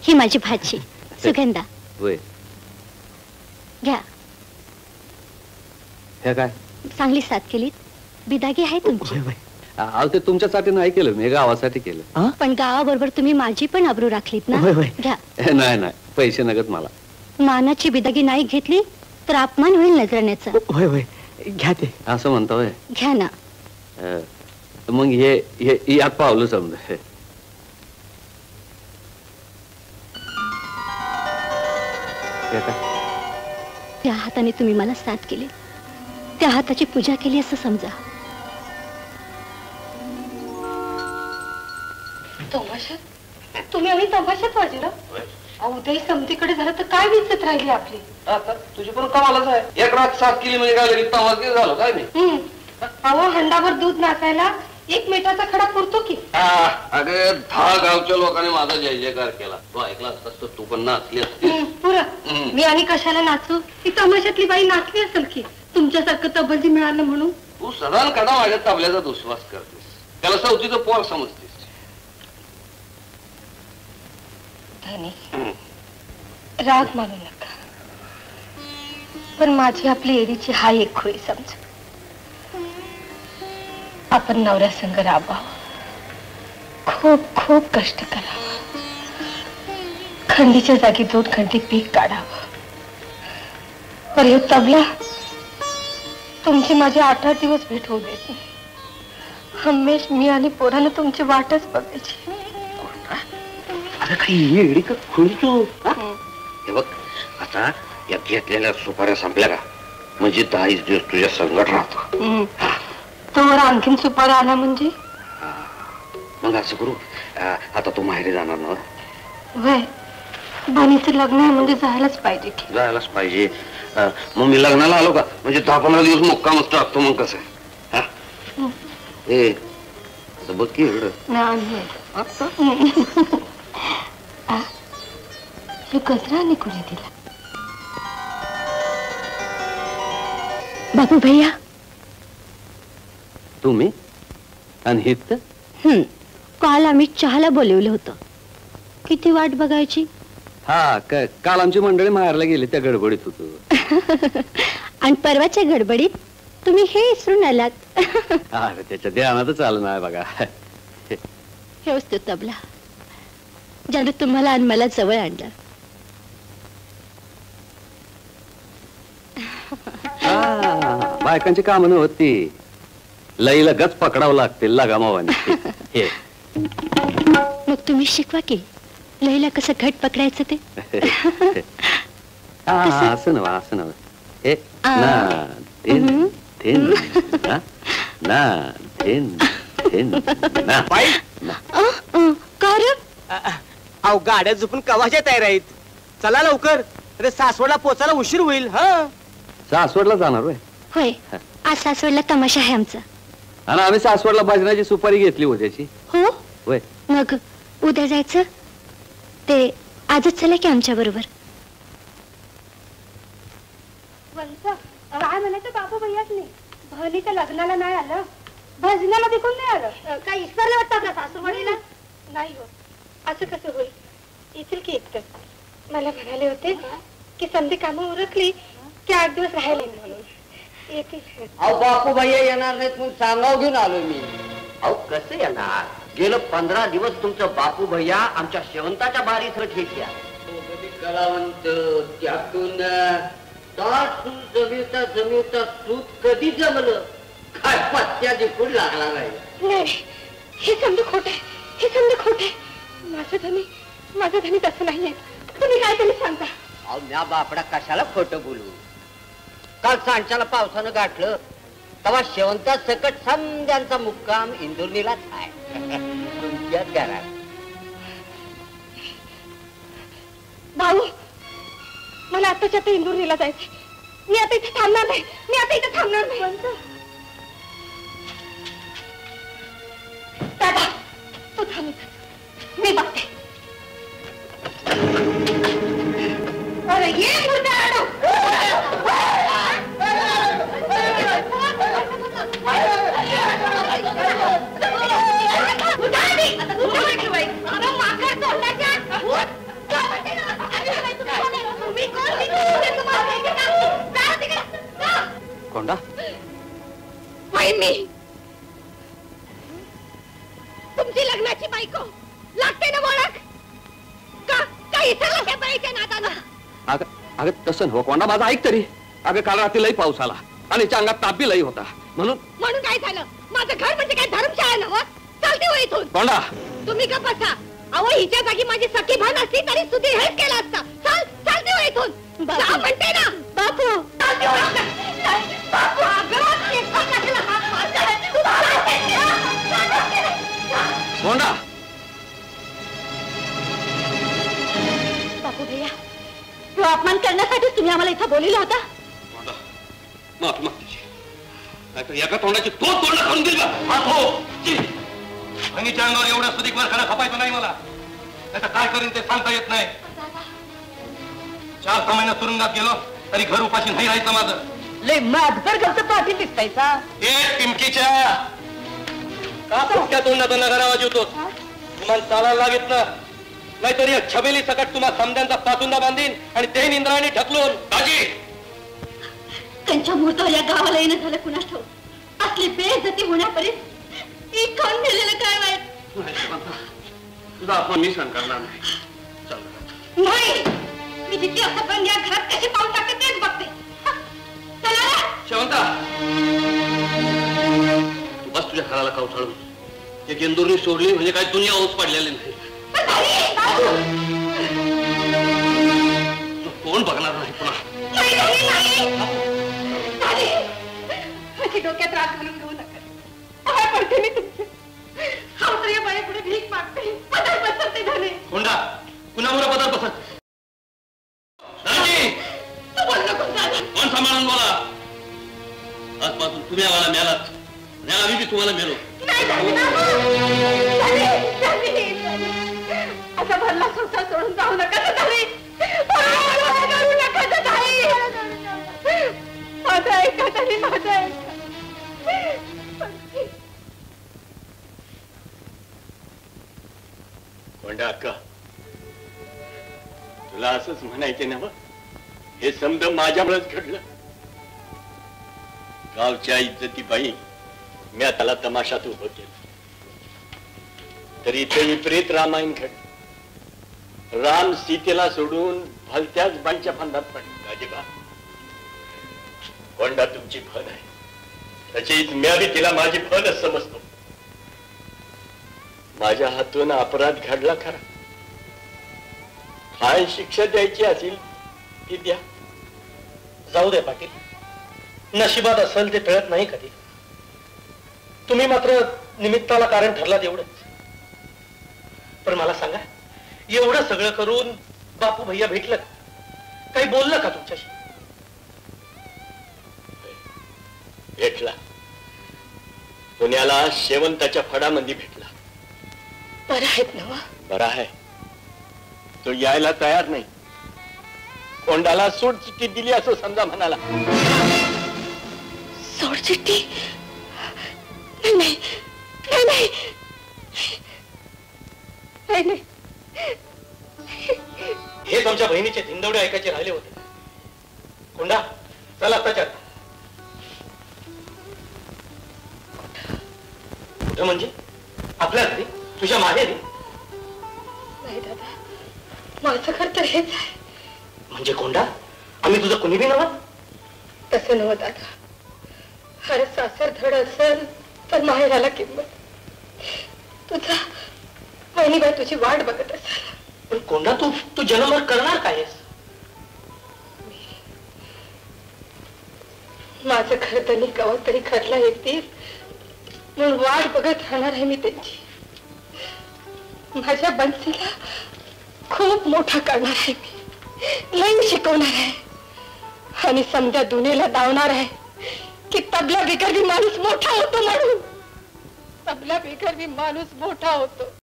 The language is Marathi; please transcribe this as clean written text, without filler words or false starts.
ही माझी भाची सुगंधा. होय. घ्या. हे काय चांगली साथ केली. बिदागी आहे तुमची. अहो ते तुमच्यासाठी नाही केलं, मी गावासाठी केलं. पण गावाबरोबर तुम्ही माझी पण आबरू राखलीत ना. घ्या. नाही नाही, पैसे नगत मला. मानाची बिदागी नाही घेतली तर अपमान होईल नजरण्याचा. होय होय, घ्या ते. असं म्हणता होय. घ्या ना. मग हे यात पावलं समजा. त्या हाताने तुम्ही मला साथ केली, त्या हाताची पूजा केली असं समजा. तमाशात तुम्ही आम्ही तमाशात वाजलं. उद्या समतीकडे झालं तर काय विचत राहिली आपली. आता तुझी पण कमालच आहे. एक रात साथ केली म्हणजे काय लगेच तमाशा झालं काय नाही. अहो हंडाभर दूध नाचायला एक मिठाचा खडा पुरतो की. अगे 10 गावच्या लोकांनी माझा जय जयकार केला. तो ऐकला असतास तर तू पण नाचली असती. पुरं मी आणि कशाला नाचू. ती तमाशातली बाई नाचली असेल की तुमच्यासारखं तबजी मिळालं म्हणून. तू सदा कदा माझ्या तबल्याचा दुस्वास करतेस. त्याला सवतीचं पोर समजतेस. राग मानू नका, पण माझी आपली एडीची हा एक खोई समज. आपण नवऱ्या संग राबावं, खूप खूप कष्ट करावं, खंडीच्या जागी 2 खंडी पीक काढावं. पर हे तबला तुमची माझी 8-8 दिवस भेट होऊ देत नाही. हमेश मी आणि पोरानं तुमची वाटच बघायची. अरे काही एडी का खुळीचो. हे बघ आता या घेतलेल्या सुपाऱ्या संपल्या का म्हणजे 10 दिवस तुझ्या संकट राहतो. तोवर आणखीन सुपारा आला म्हणजे. मग असं करू, आता तू माहेरी जाणार ना. वय बनीचं लग्न आहे म्हणजे जायलाच पाहिजे की. जायलाच पाहिजे. मग मी लग्नाला आलो का म्हणजे 10-15 दिवस मुक्कामच टाकतो. मग कसं आहे बघ की गजरा आणि कोणी दिला. बाबू भैया तुम्ही आणि हित. काल आम्ही चहाला बोलवलं होतं. किती वाट बघायची. हा काल आमची मंडळी माहेरला गेली त्या गडबडीत होतो. आणि परवाच्या गडबडीत तुम्ही हे विसरून आलात. अरे त्याच्या ध्यानातच आलं नाही बघा. हेच तो तबला ज्याने तुम्हाला आणि मला जवळ आणलं. बायकांची कामं होती. लईला गच पकडावं लागते लगामावाने. मग तुम्ही शिकवा की लईला कसं घट पकडायचं ते. असं नव असं नव. हे ना धेन धेन ना धेन धेन ना. अहो गाड्या झोपून कवाच्या तयार आहेत. चला लवकर, अरे सासवडला पोचायला उशीर होईल. हा सासवडला जाणार होय. होय आज सासवडला तमाशा आहे आमचा. आणि आम्ही सासवडला भजनाची सुपारी घेतली होत्याची. हो होय. मग उद्या जायचं ते आजच चला की आमच्या बरोबर. काय म्हणायचं बाबू भैयाच नाही. भलीच्या लग्नाला नाही आलं, भजनाला देखून नाही आलं. काय ईश्वरला वाटतं आपल्या सासूरवाडीला नाही हो. असं कसं होईल. येतील की एकतर. मला म्हणाले होते की संधी कामं उरकली की 8 दिवस राहायला म्हणून येतील. अहो बापू भैया येणार नाहीत म्हणून सांगाव घेऊन आलो मी. अहो कसं येणार. गेलं 15 दिवस तुमचं बापू भैया आमच्या शेवंताच्या बारीत ठेक्या. कलावंत त्यातून जमिवता जमिवता सूत कधी जमलं काय पत्त्या जिंकून लागला नाही. नाही हे समज खोट आहे. हे समज खोट आहे. माझं धनी तसं नाहीये. तुम्ही काय तरी सांगता. अहो म्या बापडा कशाला खोटं बोलू. काल सांच्याला पावसानं गाठलं तेव्हा शेवंता सकट समद्यांचा मुक्काम इंदुर्नीलाच आहे. तुमच्याच घरात. भाऊ मला आताच्या आता इंदुर्नीला जायचं. मी आता इथे थांबणार नाही. मी आता इथे थांबणार नाही. दादा तू थांब. मी बघते. अरे ये माझी लग्नाची बायको लागते ना ओळख का काही इतरला बाईच्या नादानं अगं तसं नको कोणा माझा ऐक तरी. अगं काल रात्री लई पाऊस आला आणि अंगात तापी लई होता म्हणून काय झालं माझं घर म्हणजे काय धर्मशाळा नव चालते हो इथून. कोंडा तुम्ही का बसा. अहो हिच्या जागी माझी सखी भान असली तरी सुधीर हेच केला असता. चालते हो इथून म्हणते ना बापू. कोंडा बापू भैया तो अपमान करण्यासाठीच तुम्ही आम्हाला इथं बोलिला होता. माफ मागतीची नाहीतर एका तोंडाची तो तोंड खाऊन गेली बहिणीच्या अंगावर एवढा सुधीक मार खाना खपायचं नाही मला. नाहीतर काय करीन ते सांगता येत नाही. 4 महिना तुरुंगात गेलो तरी घर उपाशी नाही राहायचं माझं. लय मागजर घरचं पाठी दिसतायचा. एक पिंकीच्या का पोट्या तोंडाचा नगर आवाज येतो. तुम्हाला चालायला लागत ना नाहीतरी छबेली सकट तुम्हाला समद्यांचा पाचुंदा बांधीन आणि ते इंद्राणी ढकलून दाजी त्यांच्या मुहूर्तावर या गावाला येणं झालं कुणास ठाऊक. असली बेइज्जती होण्यापर्यंत एक खाऊन गेलेलं काय वाईट. तुझा अपमान मी सहन करणार नाही. नाही मी जितकी असं या घरात कशी पाऊल टाकते तेच बघते. चला शेवंता तू बस तुझ्या घराला कावसाळून. एक इंदूरनी सोडली म्हणजे काय दुनिया ओस पडलेली नाही. तू कोण बघणार नाही पुन्हा. माझी डोक्यात राग घालून घेऊ नका. काय पडते मी तुमचे या बाईपुढे भीक मागते. पदर बसते झाले. कोंडा कुणामुळे पदर बसत. कोण सांभाळून बोला. आजपासून तुम्ही आम्हाला मिळालात आणि आम्ही बी तुम्हाला मिळलो. असा भरला संसार सोडून जाऊ नका. माझं ऐका तरी माझं ऐका. कोंडा अक्का तुला असंच म्हणायचे ना हे समज माझ्यामुळेच घडलं. गावच्या इज्जती बाई मी त्याला तमाशात उभं केलं तरी इथे विपरीत रामायण घडलं. राम सीतेला सोडून भलत्याच बाईच्या फंदात पडले. अजिबा कोंडा तुमची फन आहे तशीच मी बी तिला माझी फनच समजतो. माझ्या हातून अपराध घडला खरा. काय शिक्षा द्यायची असेल ती द्या. जाऊ दे पाटील. नशिबात असेल ते टळत नाही कधी. तुम्ही मात्र निमित्ताला कारण ठरलात एवढंच. पण मला सांगा एवढं सगळं करून बापू भैया भेटलं काही बोललं का तुमच्याशी. भेटला. पुण्याला शेवंताच्या फडामध्ये भेटला. बरं आहेत ना. बरा आहे. तो यायला तयार नाही. कोंडाला सोड चिठ्ठी दिली असं समजा म्हणाला. सोड चिठ्ठी नाही नाही नाही नाही. हे तुमच्या बहिणीचे धिंदवडे ऐकायचे राहिले होते. कोंडा चला आताच्या कुठं म्हणजे आपल्या घरी तुझ्या माहेरी. नाही दादा माझं घर तर हेच आहे. म्हणजे कोंडा आम्ही तुझं कुणी बी नव्हत. तसं नव्हतं दादा. अरे सासर धड असेल तर माहेराला किंमत. तुझा बहिणीबाई तुझी वाट बघत असेल. पण कोंडा तू जन्मभर करणार काय आहेस. माझं घर तरी कवा तरी घरला येतील म्हणून वाट बघत राहणार आहे मी त्यांची. माझ्या बंसीला खूप मोठा करणार आहे मी. लई शिकवणार आहे आणि समजा दुनियेला दावणार आहे की तबला बिगर भी माणूस मोठा होतो म्हणून. तबला बिगर भी माणूस मोठा होतो.